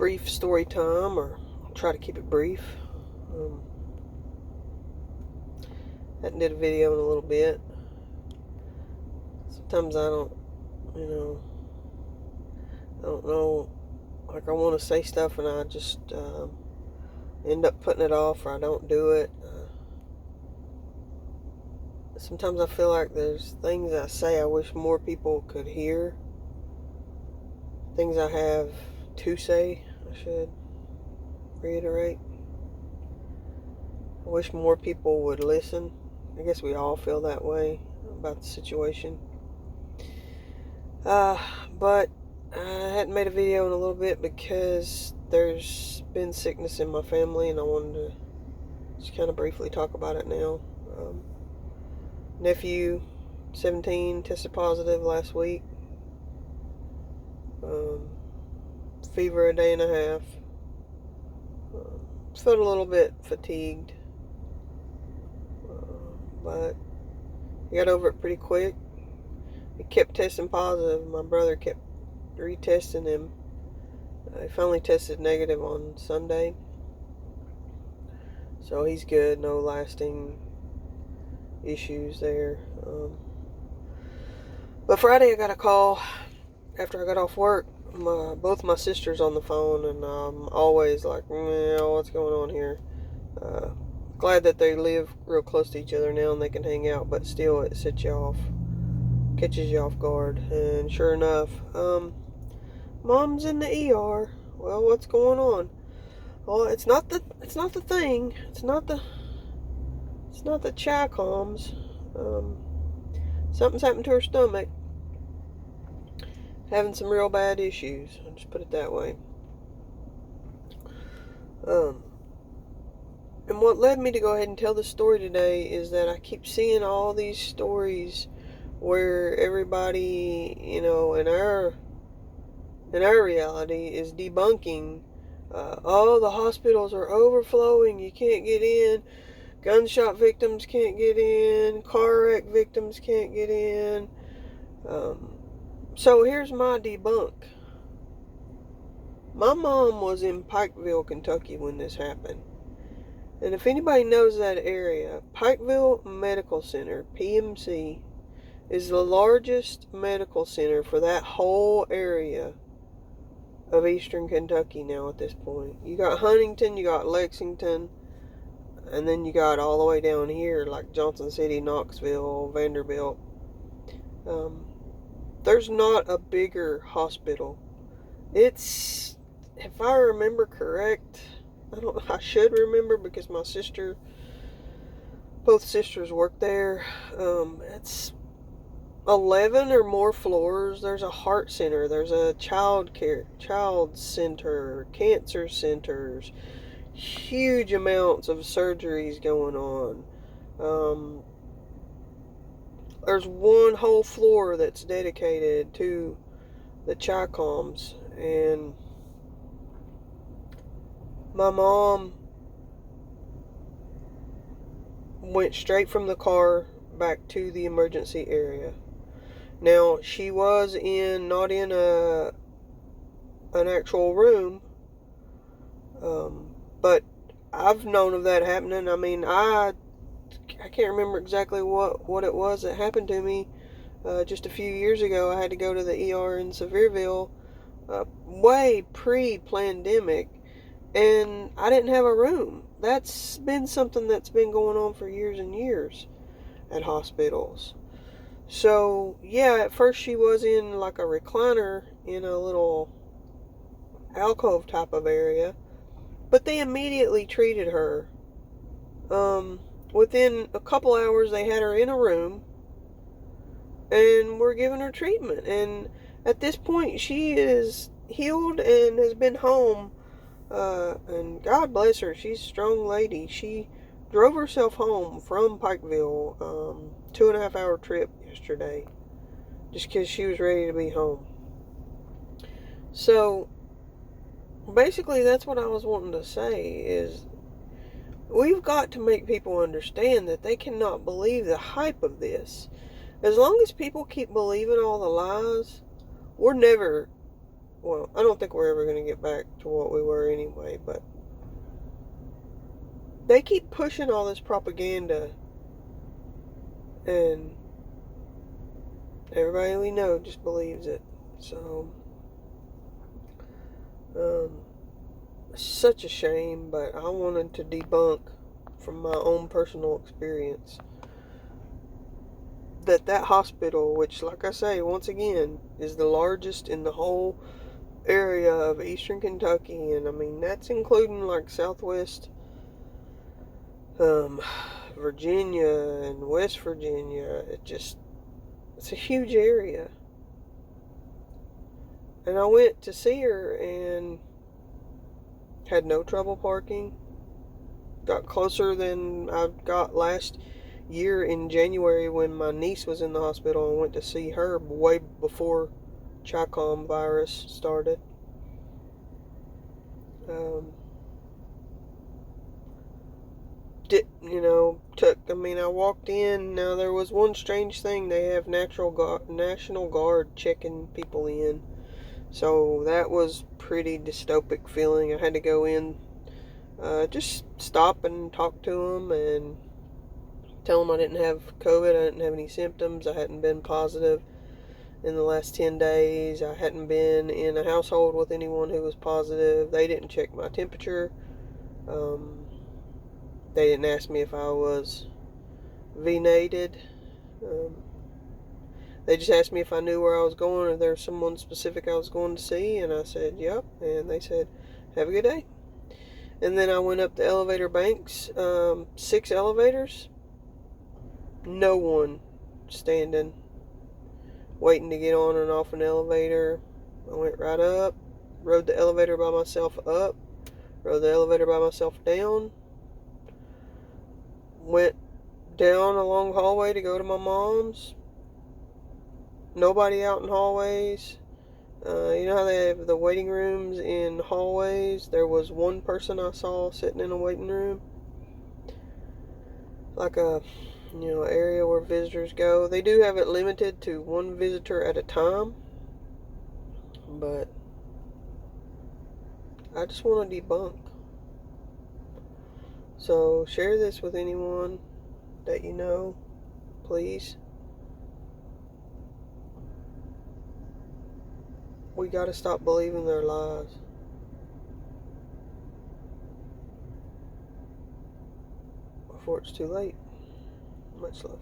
brief story time, or I'll try to keep it brief. Hadn't did a video in a little bit. Sometimes I don't know, like I want to say stuff and I just end up putting it off, or I don't do it. Sometimes I feel like there's things I say I wish more people could hear. Things I have to say, I should reiterate. I wish more people would listen. I guess we all feel that way about the situation. But I hadn't made a video in a little bit because there's been sickness in my family, and I wanted to just kind of briefly talk about it now. Nephew, 17, tested positive last week. Fever a day and a half. Felt a little bit fatigued, but he got over it pretty quick. He kept testing positive. My brother kept retesting him. He finally tested negative on Sunday, so he's good. No lasting issues there. But Friday I got a call after I got off work. Both my sisters on the phone, and I'm always like, what's going on here? Glad that they live real close to each other now and they can hang out, but still it sets you off, catches you off guard. And sure enough, Mom's in the ER. Well, what's going on? Well, it's not the thing. It's not the Chicoms. Something's happened to her stomach. Having some real bad issues. I'll just put it that way. And what led me to go ahead and tell this story today is that I keep seeing all these stories where everybody, in our reality is debunking, the hospitals are overflowing, you can't get in, gunshot victims can't get in, car wreck victims can't get in. So here's my debunk. My mom was in Pikeville, Kentucky when this happened. And if anybody knows that area, Pikeville Medical Center, PMC, is the largest medical center for that whole area of eastern Kentucky now at this point. You got Huntington, you got Lexington, and then you got all the way down here like Johnson City, Knoxville, Vanderbilt. There's not a bigger hospital. It's, if I remember correct, I should remember because both sisters work there. It's 11 or more floors. There's a heart center. There's a child center, cancer centers, huge amounts of surgeries going on. There's one whole floor that's dedicated to the Chicoms, and my mom went straight from the car back to the emergency area. Now, she was not in an actual room, but I've known of that happening. I mean, I can't remember exactly what it was that happened to me. Just a few years ago, I had to go to the ER in Sevierville, way pre-pandemic, and I didn't have a room. That's been something that's been going on for years and years at hospitals. So, yeah, at first she was in like a recliner in a little alcove type of area, but they immediately treated her. Within a couple hours, they had her in a room and were giving her treatment. And at this point, she is healed and has been home. And God bless her, she's a strong lady. She drove herself home from Pikeville, 2.5 hour trip yesterday, just because she was ready to be home. So, basically, that's what I was wanting to say is, we've got to make people understand that they cannot believe the hype of this. As long as people keep believing all the lies, we're never well, I don't think we're ever going to get back to what we were anyway, but they keep pushing all this propaganda, and everybody we know just believes it. So, such a shame, but I wanted to debunk from my own personal experience that hospital, which, like I say, once again, is the largest in the whole area of eastern Kentucky, and I mean, that's including like southwest Virginia and West Virginia. It's a huge area. And I went to see her and had no trouble parking. Got closer than I got last year in January when my niece was in the hospital and went to see her way before Chicom virus started. I walked in. Now, there was one strange thing. They have National Guard checking people in. So that was pretty dystopic feeling. I had to go in, just stop and talk to them and tell them I didn't have COVID. I didn't have any symptoms. I hadn't been positive in the last 10 days. I hadn't been in a household with anyone who was positive. They didn't check my temperature. They didn't ask me if I was venated. They just asked me if I knew where I was going, or there was someone specific I was going to see, and I said, yep. And they said, have a good day. And then I went up the elevator banks, 6 elevators, no one standing, waiting to get on and off an elevator. I went right up, rode the elevator by myself up, rode the elevator by myself down, went down a long hallway to go to my mom's. Nobody out in hallways. You know how they have the waiting rooms in hallways? There was one person I saw sitting in a waiting room, like a area where visitors go. They do have it limited to one visitor at a time, but I just want to debunk. So share this with anyone that you know, please. We got to stop believing their lies before it's too late. Much love.